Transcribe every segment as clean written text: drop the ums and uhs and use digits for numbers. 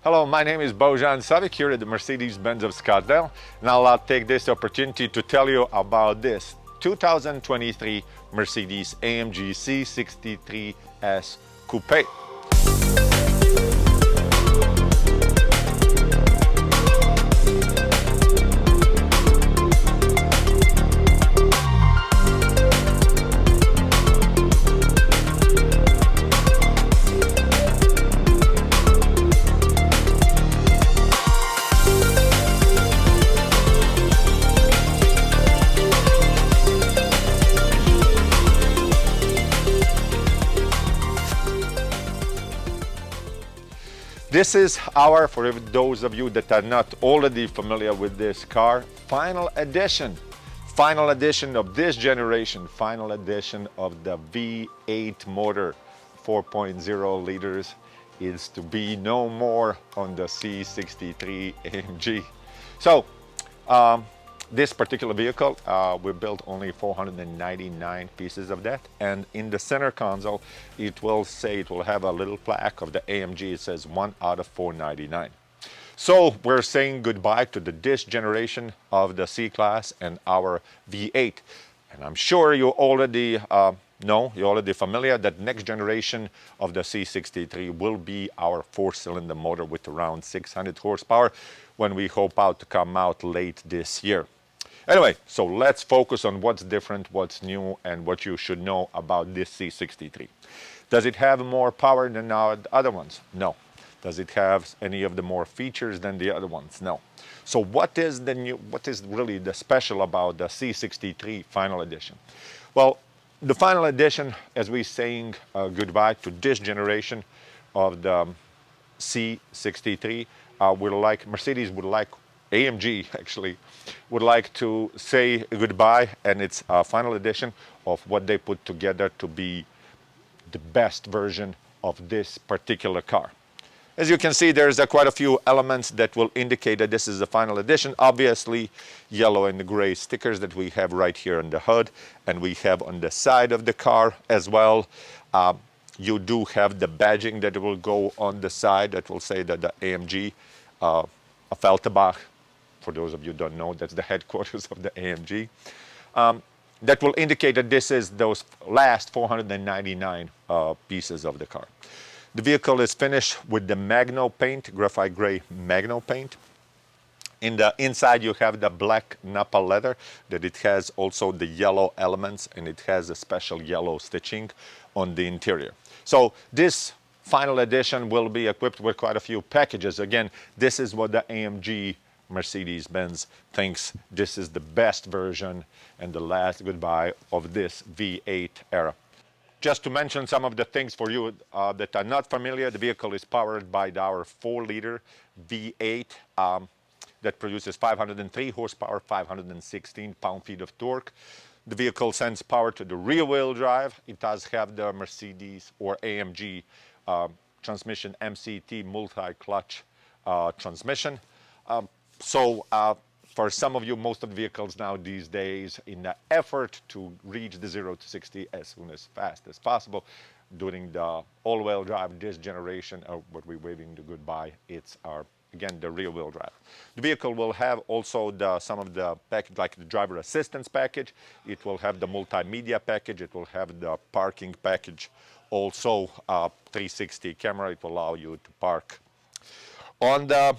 Hello, my name is Bojan Savic here at the Mercedes-Benz of Scottsdale. Now I'll take this opportunity to tell you about this 2023 Mercedes-AMG C63 Coupe. This is our, for those of you that are not already familiar with this car, final edition. Final edition of this generation, final edition of the V8 motor, 4.0 liters, is to be no more on the C63 AMG. So, this particular vehicle, we built only 499 pieces of that, and in the center console it will have a little plaque of the AMG. It says 1 out of 499. So we're saying goodbye to this generation of the C-Class and our V8, and I'm sure you already you're already familiar that next generation of the C63 will be our 4-cylinder motor with around 600 horsepower when we hope out to come out late this year. Anyway, so let's focus on what's different, what's new, and what you should know about this C63. Does it have more power than the other ones? No. Does it have any of the more features than the other ones? No. So what is really the special about the C63 Final Edition? Well, the Final Edition, as we're saying goodbye to this generation of the C63, Mercedes would like, AMG actually, would like to say goodbye, and it's a final edition of what they put together to be the best version of this particular car. As you can see, there's quite a few elements that will indicate that this is the final edition. Obviously, yellow and gray stickers that we have right here on the hood, and we have on the side of the car as well. You do have the badging that will go on the side that will say that the AMG, Felterbach, for those of you who don't know, that's the headquarters of the AMG. That will indicate that this is those last 499 pieces of the car. The vehicle is finished with the MAGNO paint, graphite gray MAGNO paint. In the inside you have the black NAPPA leather, that it has also the yellow elements, and it has a special yellow stitching on the interior. So this final edition will be equipped with quite a few packages. Again, this is what the AMG Mercedes-Benz thinks this is the best version and the last goodbye of this V8 era. Just to mention some of the things for you that are not familiar, the vehicle is powered by our 4-liter V8 that produces 503 horsepower, 516 pound-feet of torque. The vehicle sends power to the rear-wheel drive. It does have the Mercedes or AMG transmission MCT multi-clutch transmission. So for some of you, most of the vehicles now these days, in the effort to reach the 0 to 60 as fast as possible, during the all-wheel drive, this generation, what we're waving the goodbye, it's again, the rear-wheel drive. The vehicle will have also some of the package, like the driver assistance package. It will have the multimedia package. It will have the parking package. Also, 360 camera. It will allow you to park. On the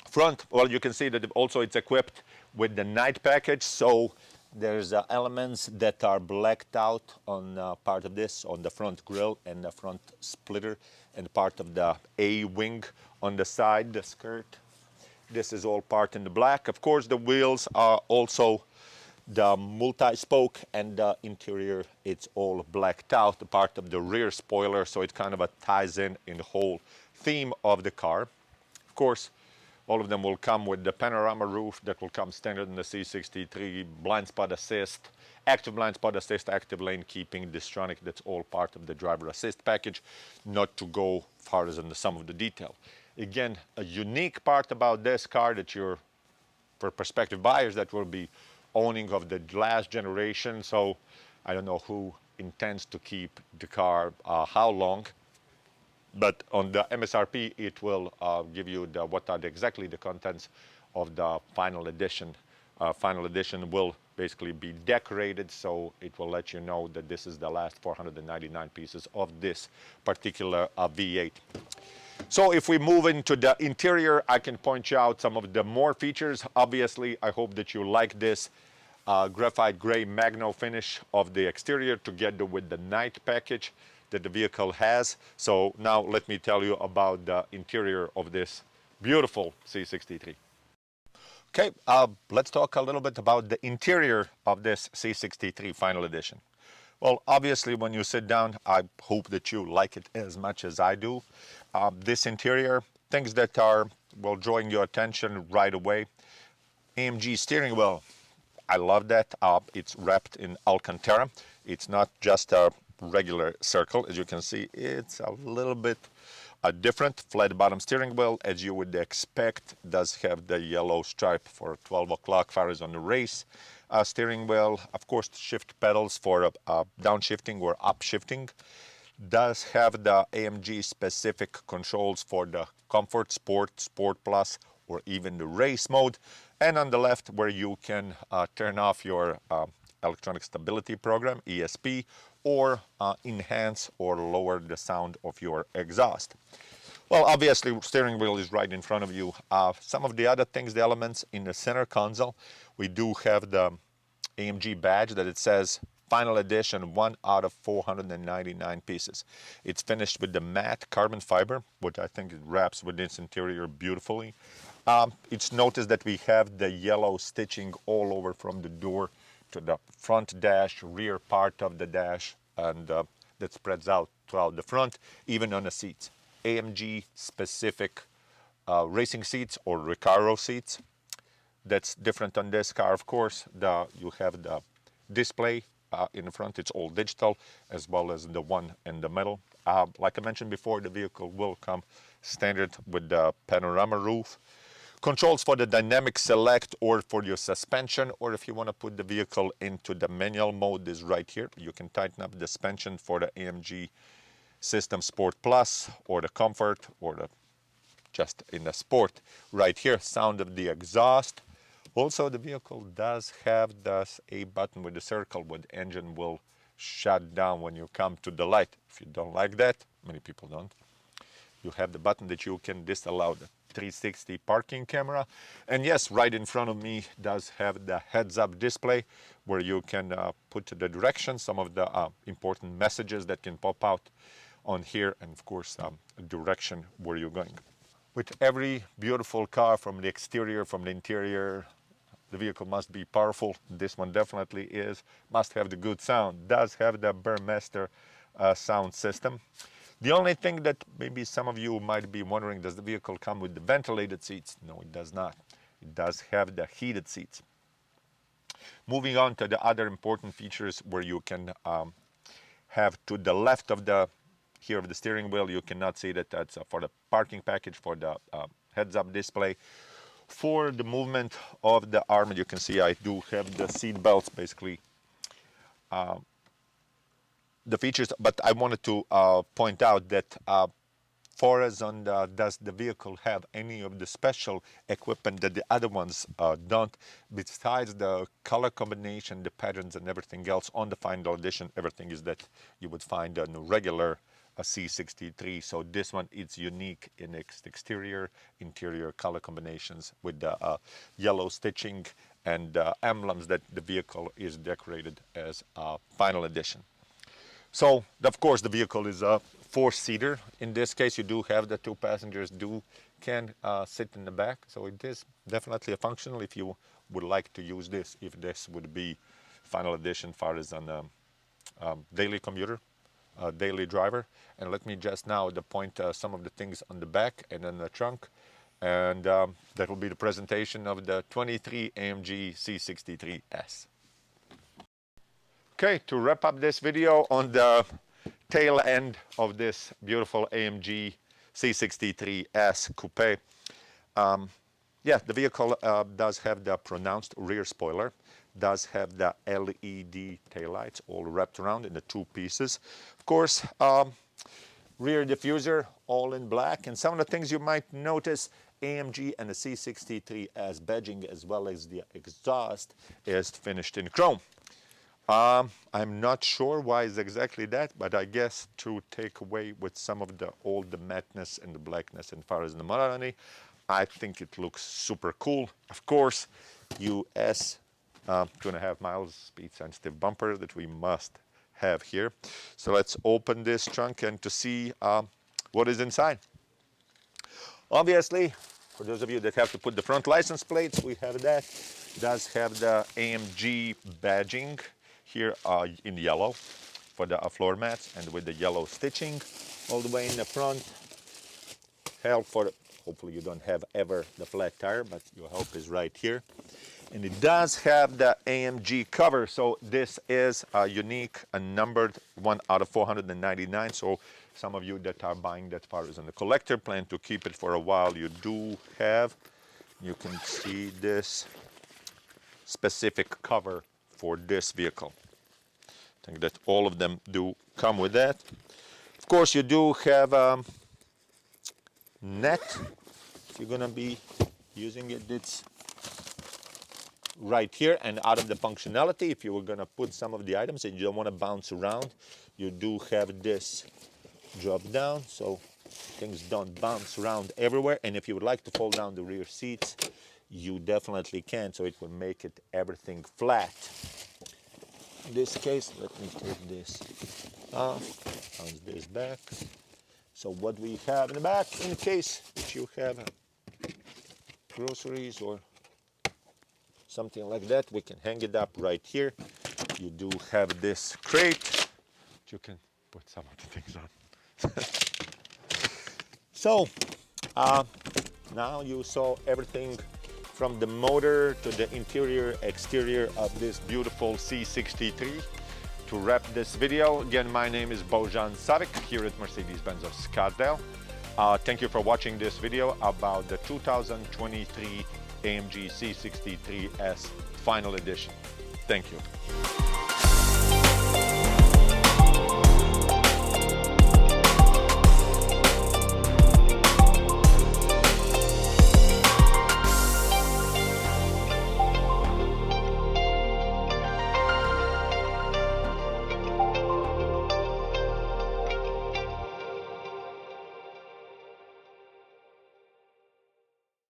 front, well, you can see that also it's equipped with the night package. So there's elements that are blacked out on part of this, on the front grille and the front splitter, and part of the A-wing on the side, the skirt. This is all part in the black. Of course, the wheels are also the multi-spoke, and the interior, it's all blacked out, the part of the rear spoiler, so it kind of ties in the whole theme of the car. Of course, all of them will come with the panorama roof that will come standard in the C63, blind spot assist, active blind spot assist, active lane keeping, Distronic. That's all part of the driver assist package, not to go farther than some of the detail. Again, a unique part about this car that for prospective buyers that will be owning of the last generation, so I don't know who intends to keep the car how long, but on the MSRP it will give you what are exactly the contents of the final edition. Final edition will basically be decorated, so it will let you know that this is the last 499 pieces of this particular V8. So if we move into the interior, I can point you out some of the more features. Obviously, I hope that you like this graphite gray MAGNO finish of the exterior together with the night package that the vehicle has. So now let me tell you about the interior of this beautiful C63. Okay, let's talk a little bit about the interior of this C63 Final Edition. Well, obviously, when you sit down, I hope that you like it as much as I do. This interior, things that are, well, drawing your attention right away. AMG steering wheel, I love that. It's wrapped in Alcantara. It's not just a regular circle. As you can see, it's a little bit different. Flat bottom steering wheel, as you would expect, does have the yellow stripe for 12 o'clock fires on the race. Steering wheel, of course, shift pedals for downshifting or upshifting. Does have the AMG specific controls for the Comfort, Sport, Sport Plus, or even the race mode. And on the left, where you can turn off your electronic stability program, ESP, or enhance or lower the sound of your exhaust. Well, obviously, steering wheel is right in front of you. Some of the other things, the elements in the center console, we do have the AMG badge that it says Final Edition, 1 out of 499 pieces. It's finished with the matte carbon fiber, which I think it wraps with its interior beautifully. It's noticed that we have the yellow stitching all over from the door to the front dash, rear part of the dash, and that spreads out throughout the front, even on the seats. AMG specific racing seats or Recaro seats. That's different on this car, of course. You have the display in the front, it's all digital, as well as the one in the middle. Like I mentioned before, the vehicle will come standard with the panorama roof. Controls for the dynamic select or for your suspension, or if you want to put the vehicle into the manual mode, is right here. You can tighten up the suspension for the AMG System Sport Plus or the Comfort or the just in the Sport. Right here, sound of the exhaust. Also, the vehicle does have this A button with the circle where the engine will shut down when you come to the light. If you don't like that, many people don't, you have the button that you can disallow the 360 parking camera. And yes, right in front of me does have the heads-up display where you can put the direction, some of the important messages that can pop out on here, and of course direction where you're going. With every beautiful car, from the exterior, from the interior, the vehicle must be powerful. This one definitely is. Must have the good sound. Does have the Burmester sound system. The only thing that maybe some of you might be wondering, does the vehicle come with the ventilated seats? No, it does not. It does have the heated seats. Moving on to the other important features, where you can have to the left of the steering wheel, you cannot see that that's for the parking package, for the heads-up display. For the movement of the arm, you can see I do have the seat belts, basically the features, but I wanted to point out that for us on does the vehicle have any of the special equipment that the other ones don't, besides the color combination, the patterns and everything else on the Final Edition. Everything is that you would find on a regular C63. So this one is unique in its exterior, interior color combinations with the yellow stitching and emblems that the vehicle is decorated as a Final Edition. So, of course, the vehicle is a four-seater. In this case, you do have the two passengers can sit in the back. So it is definitely a functional if you would like to use this, if this would be Final Edition far as on a daily commuter, daily driver. And let me just now point some of the things on the back and then the trunk. And that will be the presentation of the 23 AMG C63S. Okay, to wrap up this video on the tail end of this beautiful AMG C63S Coupe. Yeah, the vehicle does have the pronounced rear spoiler, does have the LED taillights all wrapped around in the two pieces. Of course, Rear diffuser, all in black. And some of the things you might notice, AMG and the C63 as badging, as well as the exhaust, is finished in chrome. I'm not sure why it's exactly that, but I guess to take away with some of the old mateness and the blackness as far as the monotony, I think it looks super cool. Of course, US 2.5 miles speed sensitive bumper that we must have here. So let's open this trunk and to see what is inside. Obviously, for those of you that have to put the front license plates, we have that. It does have the AMG badging here in yellow for the floor mats and with the yellow stitching all the way in the front. Help for, hopefully you don't have ever the flat tire, but your help is right here. And it does have the AMG cover, so this is a unique, a numbered 1 out of 499. So some of you that are buying that far as on the collector, plan to keep it for a while, you do have, you can see this specific cover for this vehicle. I think that all of them do come with that. Of course, you do have net. If you're gonna be using it, it's right here. And out of the functionality, if you were gonna put some of the items and you don't want to bounce around, you do have this drop down, so things don't bounce around everywhere. And if you would like to fold down the rear seats, you definitely can, so it will make it everything flat. In this case, let me take this off, bounce this back. So what we have in the back, in case that you have groceries or something like that, we can hang it up right here. You do have this crate, you can put some of the things on. So, now you saw everything from the motor to the interior, exterior of this beautiful C63. To wrap this video, again, my name is Bojan Savic here at Mercedes-Benz of Scottsdale. Thank you for watching this video about the 2023 AMG C63 S Final Edition. Thank you.